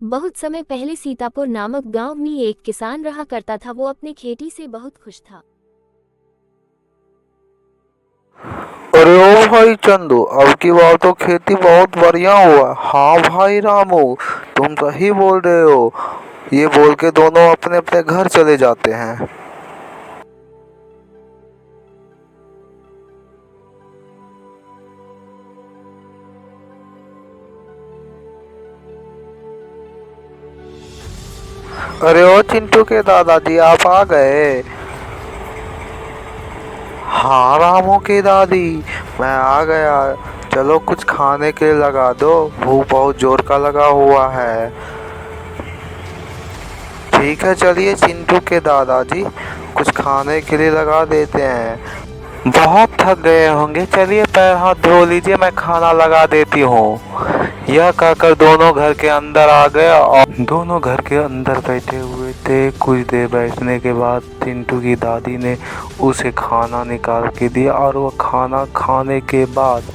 बहुत समय पहले सीतापुर नामक गांव में एक किसान रहा करता था। वो अपनी खेती से बहुत खुश था। अरे ओ भाई चंदू, अब की बार तो खेती बहुत बढ़िया हुआ। हाँ भाई रामू, तुम सही बोल रहे हो। ये बोल के दोनों अपने अपने घर चले जाते हैं। अरे ओ चिंटू के दादाजी, आप आ गए। हाँ रामू की दादी, मैं आ गया। चलो कुछ खाने के लिए लगा दो, भूख बहुत जोर का लगा हुआ है। ठीक है, चलिए चिंटू के दादाजी, कुछ खाने के लिए लगा देते हैं। बहुत थक गए होंगे, चलिए पैर हाथ धो लीजिए, मैं खाना लगा देती हूँ। यह कहकर दोनों घर के अंदर आ गए और दोनों घर के अंदर बैठे हुए थे। कुछ देर बैठने के बाद चिंटू की दादी ने उसे खाना निकाल के दिया और वह खाना खाने के बाद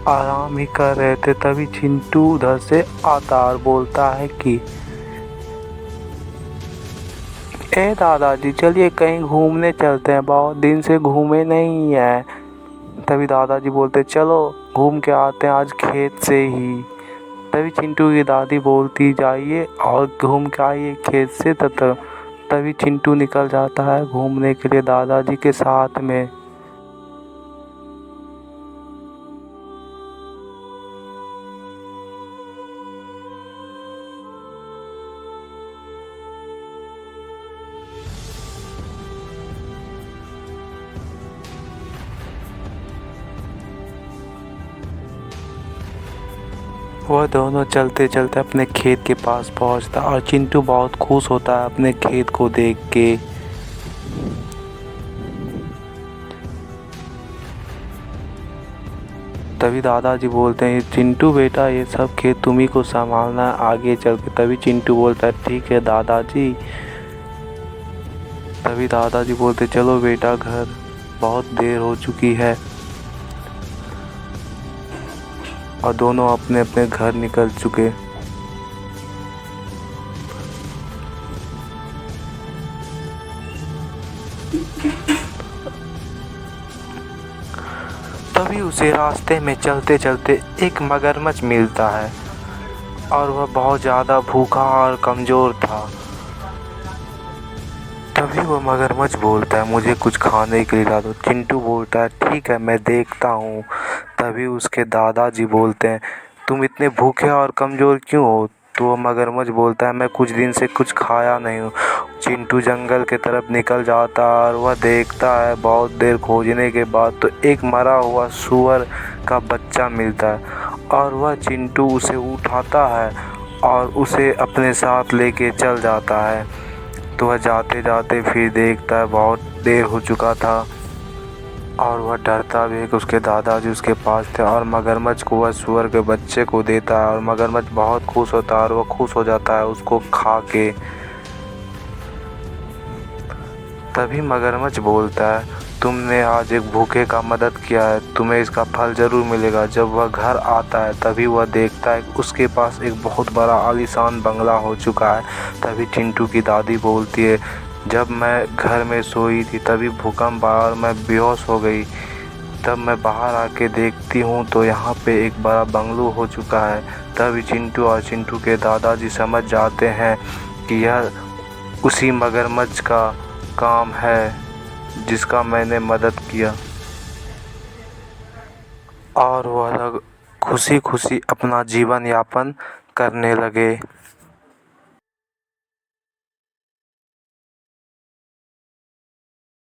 आराम ही कर रहे थे। तभी चिंटू उधर से आता और बोलता है कि ए दादाजी, चलिए कहीं घूमने चलते हैं, बहुत दिन से घूमे नहीं है। तभी दादाजी बोलते चलो घूम के आते हैं आज खेत से ही। तभी चिंटू की दादी बोलती जाइए और घूम के आइए खेत से। तभी चिंटू निकल जाता है घूमने के लिए दादाजी के साथ में। वह दोनों चलते चलते अपने खेत के पास पहुंचता और चिंटू बहुत खुश होता है अपने खेत को देख के। तभी दादाजी बोलते हैं चिंटू बेटा, ये सब खेत तुम्ही को संभालना है आगे चल के। तभी चिंटू बोलता है ठीक है दादाजी। तभी दादाजी बोलते चलो बेटा घर, बहुत देर हो चुकी है। और दोनों अपने अपने घर निकल चुके। तभी उसे रास्ते में चलते चलते एक मगरमच्छ मिलता है और वह बहुत ज़्यादा भूखा और कमज़ोर था। तभी वह मगरमच्छ बोलता है मुझे कुछ खाने के लिए ला दो। चिंटू बोलता है ठीक है, मैं देखता हूँ। तभी उसके दादाजी बोलते हैं तुम इतने भूखे और कमज़ोर क्यों हो। तो वह मगरमच्छ बोलता है मैं कुछ दिन से कुछ खाया नहीं हूँ। चिंटू जंगल के तरफ निकल जाता है और वह देखता है बहुत देर खोजने के बाद तो एक मरा हुआ सूअर का बच्चा मिलता है और वह चिंटू उसे उठाता है और उसे अपने साथ लेके चल जाता है। तो वह जाते जाते फिर देखता है बहुत देर हो चुका था और वह डरता भी है कि उसके दादाजी उसके पास थे और मगरमच्छ को वह सूअर के बच्चे को देता है और मगरमच्छ बहुत खुश होता है और वह खुश हो जाता है उसको खा के। तभी मगरमच्छ बोलता है तुमने आज एक भूखे का मदद किया है, तुम्हें इसका फल ज़रूर मिलेगा। जब वह घर आता है तभी वह देखता है उसके पास एक बहुत बड़ा आलीशान बंगला हो चुका है। तभी चिंटू की दादी बोलती है जब मैं घर में सोई थी तभी भूकंप आया और मैं बेहोश हो गई। तब मैं बाहर आके देखती हूँ तो यहाँ पे एक बड़ा बंगलो हो चुका है। तभी चिंटू और चिंटू के दादाजी समझ जाते हैं कि यह उसी मगरमच्छ का काम है जिसका मैंने मदद किया। और वह लोग खुशी खुशी अपना जीवन यापन करने लगे।